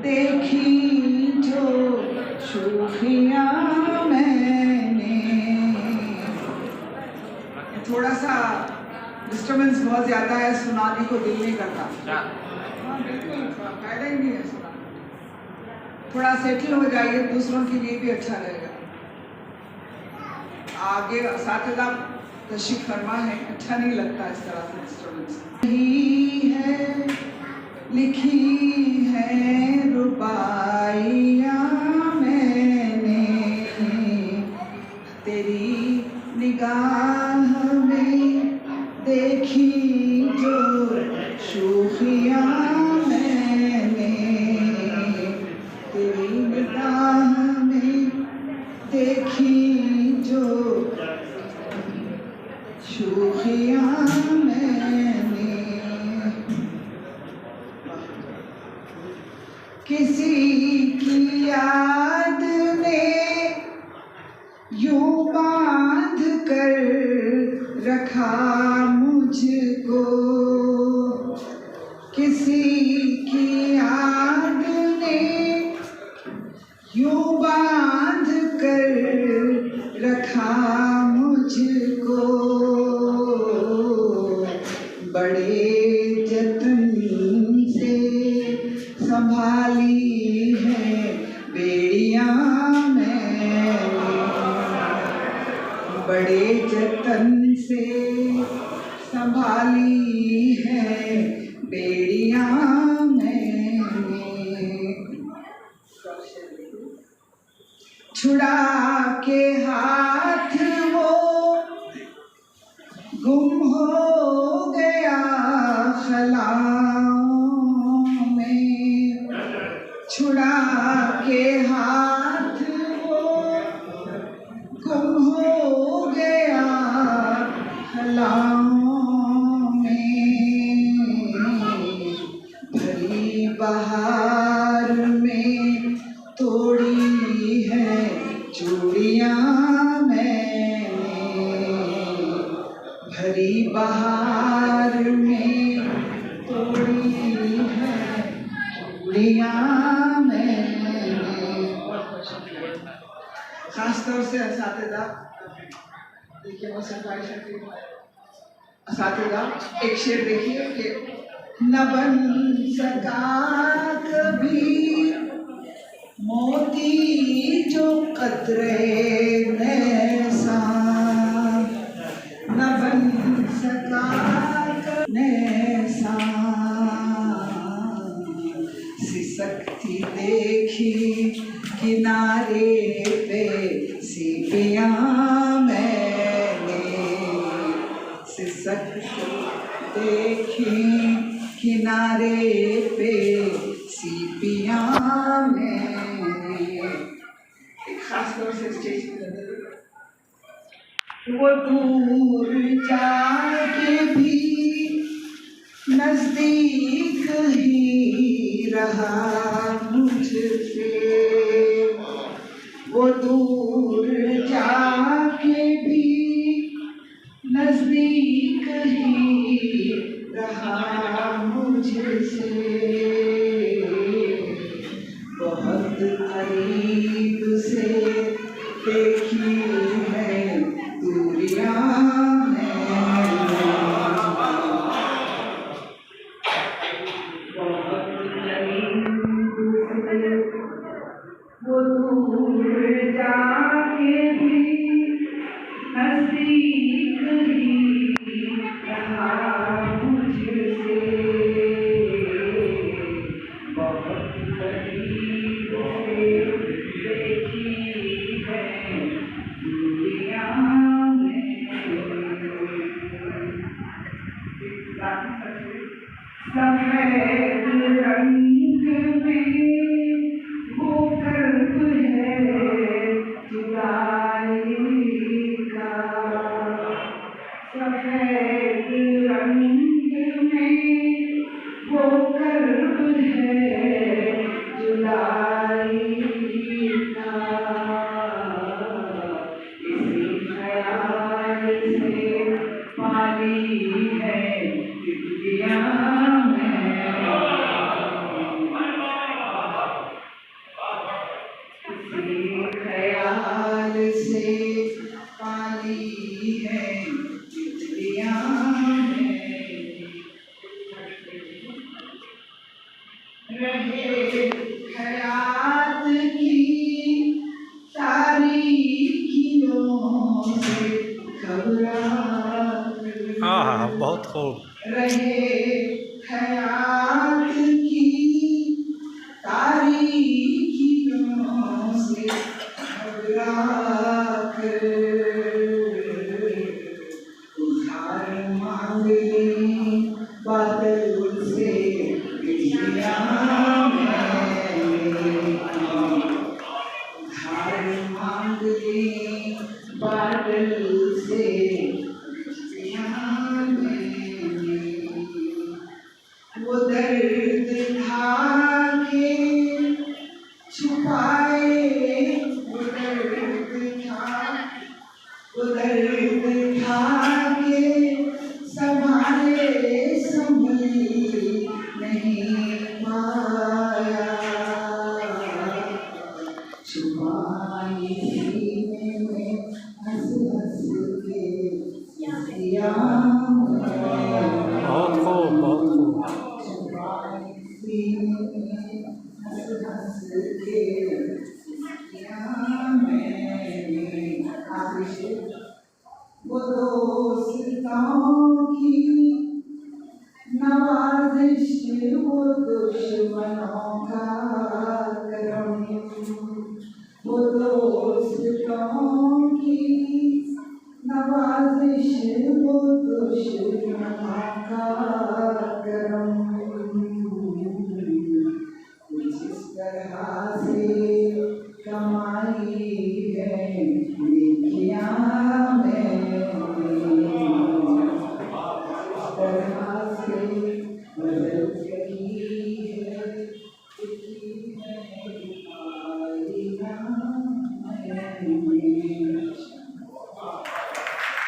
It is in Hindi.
देखी जो शूखियाँ मैंने। थोड़ा सा डिस्टर्बेंस बहुत ज़्यादा है, सुनाने को दिल नहीं करता। हाँ बिल्कुल, फायदा ही नहीं है सुना। थोड़ा सेटल हो जाइए, दूसरों के लिए भी अच्छा रहेगा। आगे साथीदा तशरीफ फरमा है, अच्छा नहीं लगता इस तरह से डिस्टर्बेंस। है लिखी है रुबाइयाँ मैंने, तेरी निगाह में देखी जो शूखियाँ मैंने, तेरी निगाह में देखी जो शूखियाँ मैंने। किसी की याद ने यूं बांध कर रखा मुझको, किसी की याद ने यूं बांध कर रखा मुझको, बड़े जतन से संभाली है बेड़ियाँ मैंने, बड़े जतन से संभाली है बेड़ियाँ मैंने। छुड़ा के हाथ वो गुम हो गया खलाओं में, छुड़ा के हाथ वो गुम हो गया खलाओं में। भरी बहार में तोड़ी है चूड़ियाँ मैंने, भरी बहार में तोड़ी है चूड़ियाँ मैंने। खासतौर से असातिज़ा, देखिए असातिज़ा एक शेर देखिए कि न बन सका कभी मोती जो कतरे नैसा, न बन सका नैसा, सिसकती देखी किनारे पे सीपियाँ मैंने, सिसकती देखी किनारे पे सीपियाँ मैंने। एक खास तौर से स्टेज पे वो दूर जाके भी नजदीक ही रहा मुझसे, वो दूर जाके भी नजदीक ही रहा मुझसे, बहुत करीब से देखी है दूरियां मैंने, बहुत करीब से वो दूर जाके भी नजदीक ही रहा मुझसे, बहुत करीब से देखी है दुनिया में। सफेद रंग में वो कर्ब है जुदाई का, रहे हयात की तारीकियों से घबरा हाँ, बहुत खूब। रहे हयात की तारीकियों से घबरा कर उधार मांग ली बादल से बिजलियां उधार मांग ली बादल से बिजलियां वो दर्द था के छुपाए वो दर्द था के संभाले संभल नहीं पाया छुपाई सीने में हंस हंस के दिया बहुत खूब, बहुत खूब। वो दोस्ताओं की नवाजिश वो दुश्मनों का करम वो दोस्ताओं की नवाजिश वो दुश्मनों का करम जिस तरह से कमाई है नेकियां